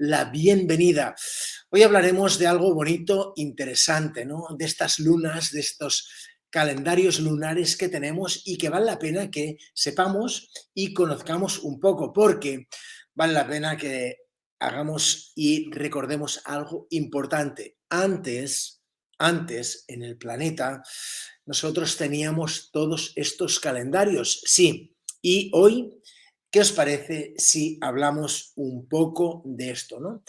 la bienvenida. Hoy hablaremos de algo bonito, interesante, ¿no? De estas lunas, de estos calendarios lunares que tenemos y que vale la pena que sepamos y conozcamos un poco, porque vale la pena que hagamos y recordemos algo importante. Antes en el planeta, nosotros teníamos todos estos calendarios, sí, y hoy, ¿qué os parece si hablamos un poco de esto, no?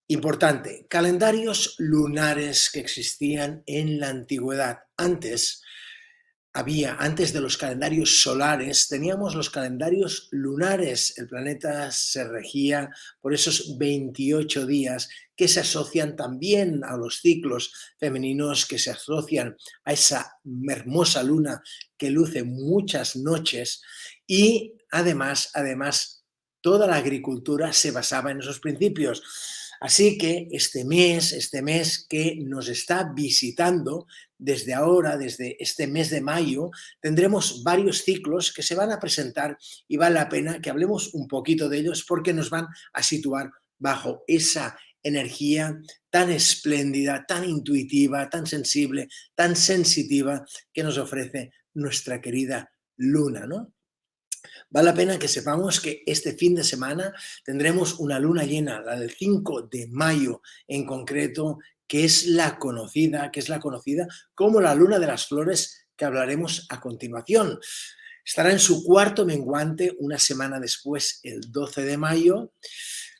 Importante, calendarios lunares que existían en la antigüedad. Antes de los calendarios solares, teníamos los calendarios lunares. El planeta se regía por esos 28 días que se asocian también a los ciclos femeninos, que se asocian a esa hermosa luna que luce muchas noches y además, toda la agricultura se basaba en esos principios. Así que este mes que nos está visitando, desde ahora, desde este mes de mayo, tendremos varios ciclos que se van a presentar y vale la pena que hablemos un poquito de ellos porque nos van a situar bajo esa energía tan espléndida, tan intuitiva, tan sensible, tan sensitiva que nos ofrece nuestra querida luna, ¿no? Vale la pena que sepamos que este fin de semana tendremos una luna llena, la del 5 de mayo en concreto, que es la conocida como la luna de las flores, que hablaremos a continuación. Estará en su cuarto menguante una semana después, el 12 de mayo.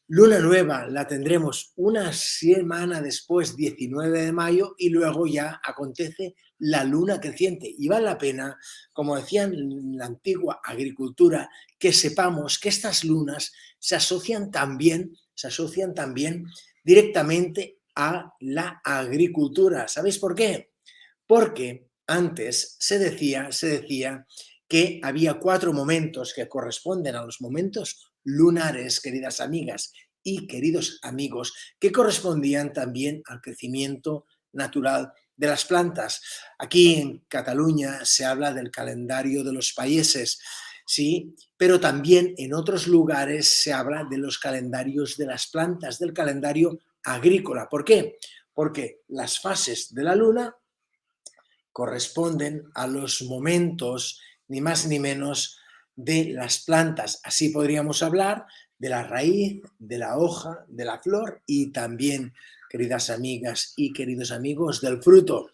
Luna nueva la tendremos una semana después, 19 de mayo, y luego ya acontece la luna creciente. Y vale la pena, como decían en la antigua agricultura, que sepamos que estas lunas se asocian también directamente a la agricultura. ¿Sabéis por qué? Porque antes se decía que había 4 momentos que corresponden a los momentos lunares, queridas amigas y queridos amigos, que correspondían también al crecimiento natural de las plantas. Aquí en Cataluña se habla del calendario de los países, sí, pero también en otros lugares se habla de los calendarios de las plantas, del calendario agrícola. ¿Por qué? Porque las fases de la luna corresponden a los momentos, ni más ni menos, de las plantas. Así podríamos hablar de la raíz, de la hoja, de la flor y también, queridas amigas y queridos amigos, del fruto.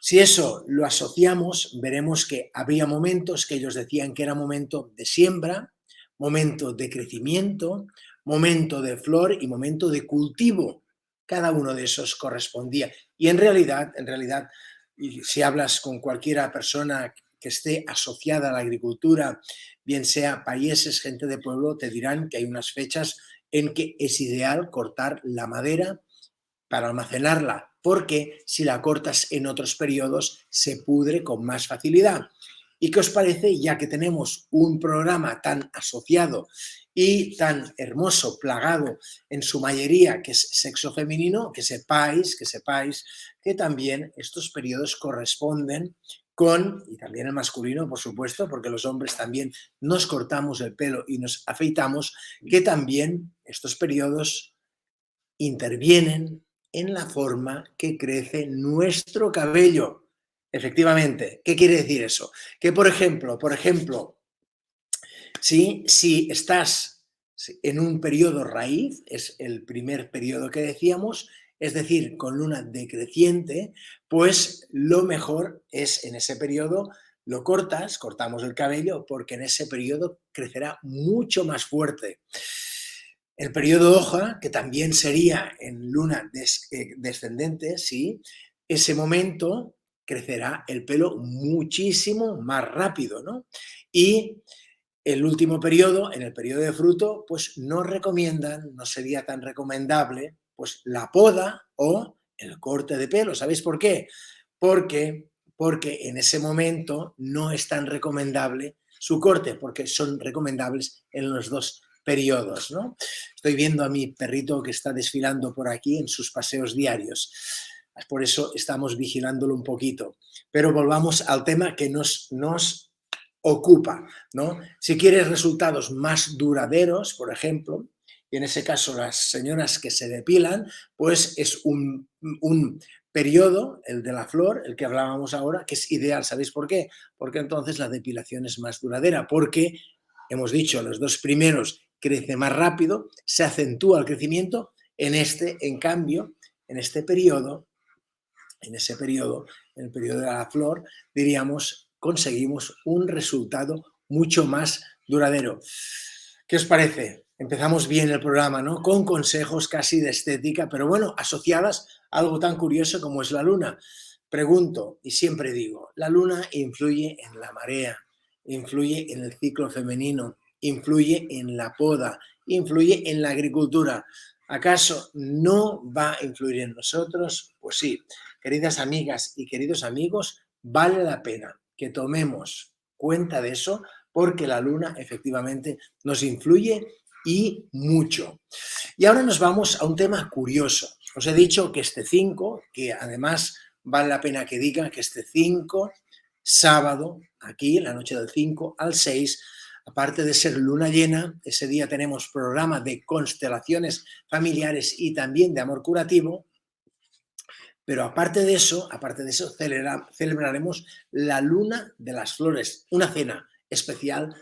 Si eso lo asociamos, veremos que había momentos que ellos decían que era momento de siembra, momento de crecimiento, momento de flor y momento de cultivo. Cada uno de esos correspondía. Y en realidad, y si hablas con cualquiera persona que esté asociada a la agricultura, bien sea países, gente de pueblo, te dirán que hay unas fechas en que es ideal cortar la madera para almacenarla, porque si la cortas en otros periodos se pudre con más facilidad. ¿Y qué os parece, ya que tenemos un programa tan asociado y tan hermoso, plagado en su mayoría, que es sexo femenino, que sepáis que también estos periodos corresponden con, y también el masculino, por supuesto, porque los hombres también nos cortamos el pelo y nos afeitamos, que también estos periodos intervienen en la forma que crece nuestro cabello. Efectivamente, ¿qué quiere decir eso? Que, por ejemplo, si estás en un periodo raíz, es el primer periodo que decíamos, es decir, con luna decreciente, pues lo mejor es en ese periodo lo cortamos el cabello, porque en ese periodo crecerá mucho más fuerte. El periodo hoja, que también sería en luna descendente, ¿sí? Ese momento crecerá el pelo muchísimo más rápido, ¿no? Y el último periodo, en el periodo de fruto, pues no sería tan recomendable, pues la poda o el corte de pelo. ¿Sabéis por qué? Porque en ese momento no es tan recomendable su corte, porque son recomendables en los dos periodos, ¿no? Estoy viendo a mi perrito que está desfilando por aquí en sus paseos diarios. Por eso estamos vigilándolo un poquito. Pero volvamos al tema que nos ocupa, ¿no? Si quieres resultados más duraderos, por ejemplo, y en ese caso las señoras que se depilan, pues es un periodo, el de la flor, el que hablábamos ahora, que es ideal. ¿Sabéis por qué? Porque entonces la depilación es más duradera, porque hemos dicho, los dos primeros crece más rápido, se acentúa el crecimiento, en cambio, en este periodo, en ese periodo, en el periodo de la flor, diríamos, conseguimos un resultado mucho más duradero. ¿Qué os parece? Empezamos bien el programa, ¿no? Con consejos casi de estética, pero bueno, asociadas a algo tan curioso como es la luna. Pregunto, y siempre digo, la luna influye en la marea, influye en el ciclo femenino, influye en la poda, influye en la agricultura. ¿Acaso no va a influir en nosotros? Pues sí. Queridas amigas y queridos amigos, vale la pena que tomemos cuenta de eso porque la luna efectivamente nos influye y mucho. Y ahora nos vamos a un tema curioso. Os he dicho que este 5, que además vale la pena que diga que este 5, sábado, aquí, la noche del 5 al 6, aparte de ser luna llena, ese día tenemos programa de constelaciones familiares y también de amor curativo. Pero aparte de eso celebraremos la Luna de las Flores, una cena especial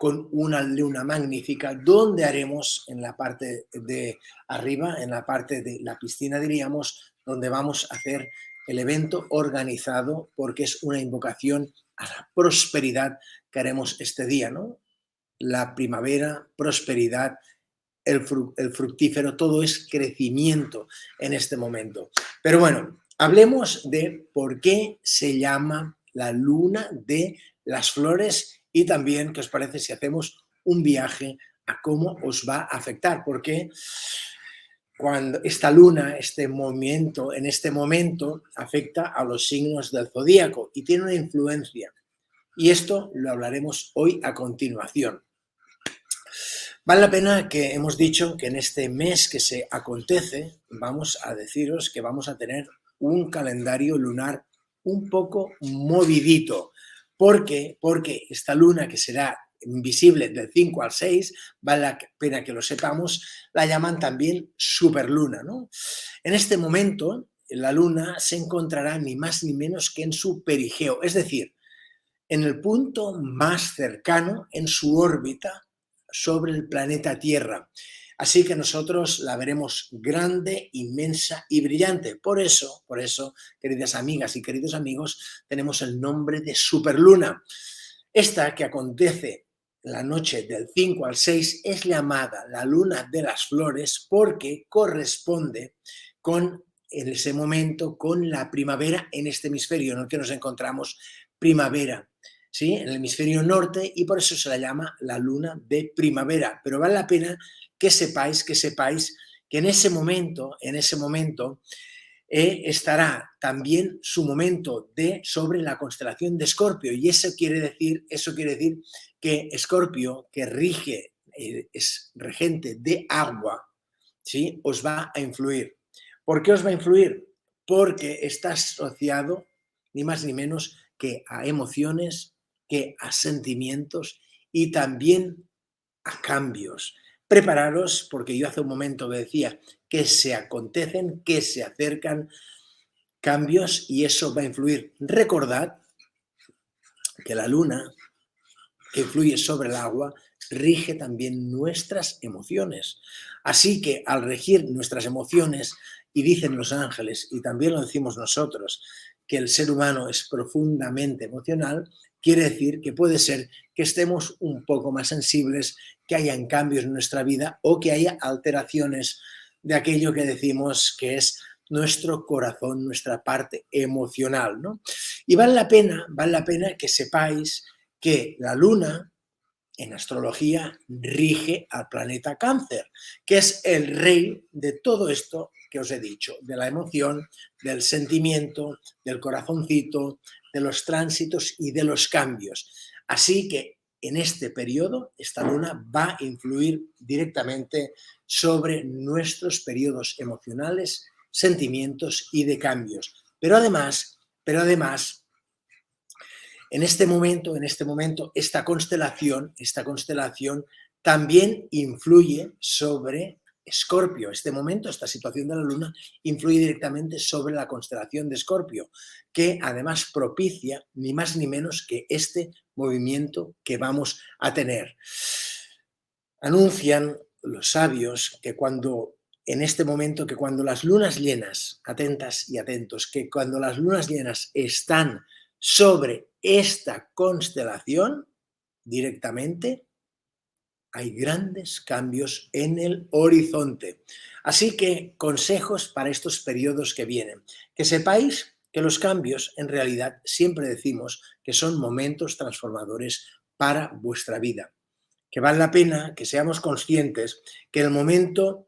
con una luna magnífica, donde haremos en la parte de arriba, en la parte de la piscina, diríamos, donde vamos a hacer el evento organizado, porque es una invocación a la prosperidad que haremos este día, ¿no? La primavera, prosperidad, el fructífero, todo es crecimiento en este momento. Pero bueno, hablemos de por qué se llama la luna de las flores y también, ¿qué os parece si hacemos un viaje a cómo os va a afectar? Porque cuando esta luna, este movimiento, en este momento afecta a los signos del zodíaco y tiene una influencia. Y esto lo hablaremos hoy a continuación. Vale la pena que hemos dicho que en este mes que se acontece, vamos a deciros que vamos a tener un calendario lunar un poco movidito. ¿Por qué? Porque esta luna que será invisible del 5 al 6, vale la pena que lo sepamos, la llaman también superluna, ¿no? En este momento, la luna se encontrará ni más ni menos que en su perigeo, es decir, en el punto más cercano en su órbita sobre el planeta Tierra. Así que nosotros la veremos grande, inmensa y brillante. Por eso, queridas amigas y queridos amigos, tenemos el nombre de superluna. Esta que acontece la noche del 5 al 6 es llamada la luna de las flores porque corresponde con, en ese momento, con la primavera en este hemisferio en el que nos encontramos, primavera. ¿Sí? En el hemisferio norte, y por eso se la llama la luna de primavera. Pero vale la pena que sepáis que en ese momento estará también su momento sobre la constelación de Escorpio, y eso quiere decir que Escorpio, que rige, es regente de agua, ¿sí? Os va a influir. ¿Por qué os va a influir? Porque está asociado ni más ni menos que a emociones, que a sentimientos y también a cambios. Prepararos, porque yo hace un momento que decía que se acontecen, que se acercan cambios y eso va a influir. Recordad que la luna, que influye sobre el agua, rige también nuestras emociones. Así que al regir nuestras emociones, y dicen los ángeles, y también lo decimos nosotros, que el ser humano es profundamente emocional, quiere decir que puede ser que estemos un poco más sensibles, que hayan cambios en nuestra vida o que haya alteraciones de aquello que decimos que es nuestro corazón, nuestra parte emocional, ¿no? Y vale la pena que sepáis que la luna en astrología rige al planeta Cáncer, que es el rey de todo esto que os he dicho, de la emoción, del sentimiento, del corazoncito, de los tránsitos y de los cambios. Así que en este periodo, esta luna va a influir directamente sobre nuestros periodos emocionales, sentimientos y de cambios. Pero además, en este momento, esta constelación también influye sobre Escorpio. Este momento, esta situación de la Luna, influye directamente sobre la constelación de Escorpio, que además propicia ni más ni menos que este movimiento que vamos a tener. Anuncian los sabios que en este momento, que cuando las lunas llenas, atentas y atentos, que cuando las lunas llenas están sobre esta constelación directamente, hay grandes cambios en el horizonte. Así que consejos para estos periodos que vienen. Que sepáis que los cambios, en realidad, siempre decimos que son momentos transformadores para vuestra vida. Que vale la pena que seamos conscientes que en el momento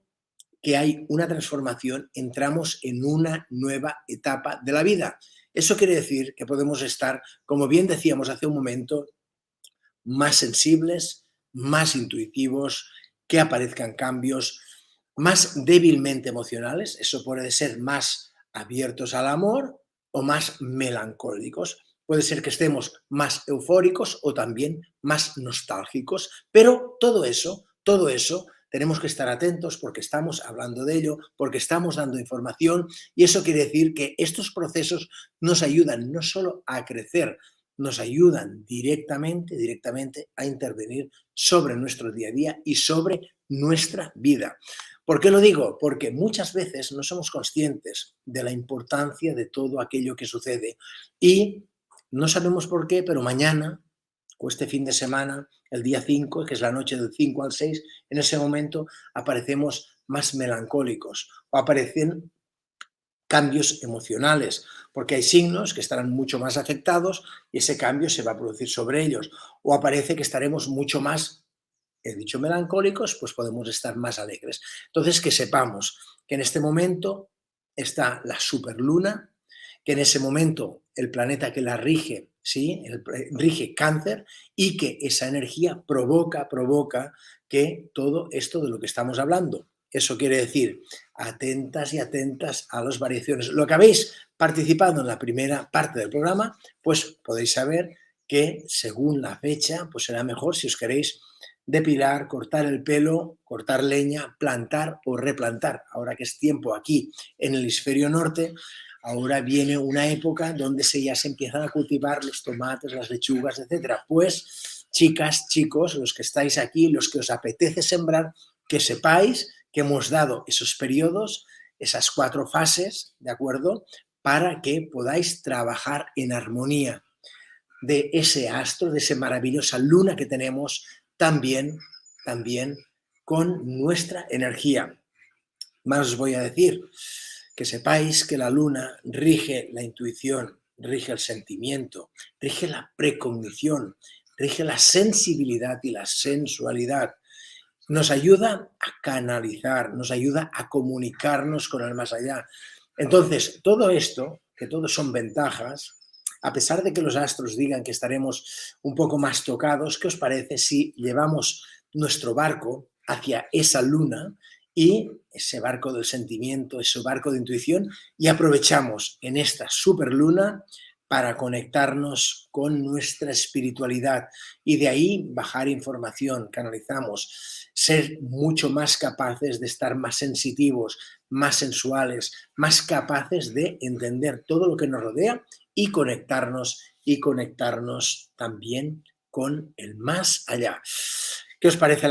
que hay una transformación, entramos en una nueva etapa de la vida. Eso quiere decir que podemos estar, como bien decíamos hace un momento, más sensibles, más intuitivos, que aparezcan cambios, más débilmente emocionales, eso puede ser más abiertos al amor o más melancólicos. Puede ser que estemos más eufóricos o también más nostálgicos, pero todo eso tenemos que estar atentos porque estamos hablando de ello, porque estamos dando información y eso quiere decir que estos procesos nos ayudan no solo a crecer, nos ayudan directamente a intervenir sobre nuestro día a día y sobre nuestra vida. ¿Por qué lo digo? Porque muchas veces no somos conscientes de la importancia de todo aquello que sucede y no sabemos por qué, pero mañana o este fin de semana, el día 5, que es la noche del 5 al 6, en ese momento aparecemos más melancólicos o aparecen cambios emocionales, porque hay signos que estarán mucho más afectados y ese cambio se va a producir sobre ellos. O aparece que estaremos mucho más, he dicho melancólicos, pues podemos estar más alegres. Entonces, que sepamos que en este momento está la superluna, que en ese momento el planeta que la rige, ¿sí? Rige Cáncer y que esa energía provoca que todo esto de lo que estamos hablando. Eso quiere decir, atentas y atentas a las variaciones. Lo que habéis participado en la primera parte del programa, pues podéis saber que según la fecha, pues será mejor si os queréis depilar, cortar el pelo, cortar leña, plantar o replantar. Ahora que es tiempo aquí en el hemisferio norte, ahora viene una época donde ya se empiezan a cultivar los tomates, las lechugas, etcétera. Pues, chicas, chicos, los que estáis aquí, los que os apetece sembrar, que sepáis que hemos dado esos periodos, esas 4 fases, ¿de acuerdo? Para que podáis trabajar en armonía de ese astro, de esa maravillosa luna que tenemos, también con nuestra energía. Más os voy a decir, que sepáis que la luna rige la intuición, rige el sentimiento, rige la precognición, rige la sensibilidad y la sensualidad. Nos ayuda a canalizar, nos ayuda a comunicarnos con el más allá. Entonces, todo esto, que todos son ventajas, a pesar de que los astros digan que estaremos un poco más tocados, ¿qué os parece si llevamos nuestro barco hacia esa luna y ese barco del sentimiento, ese barco de intuición, y aprovechamos en esta superluna para conectarnos con nuestra espiritualidad y de ahí bajar información, canalizamos, ser mucho más capaces de estar más sensitivos, más sensuales, más capaces de entender todo lo que nos rodea y conectarnos también con el más allá. ¿Qué os parece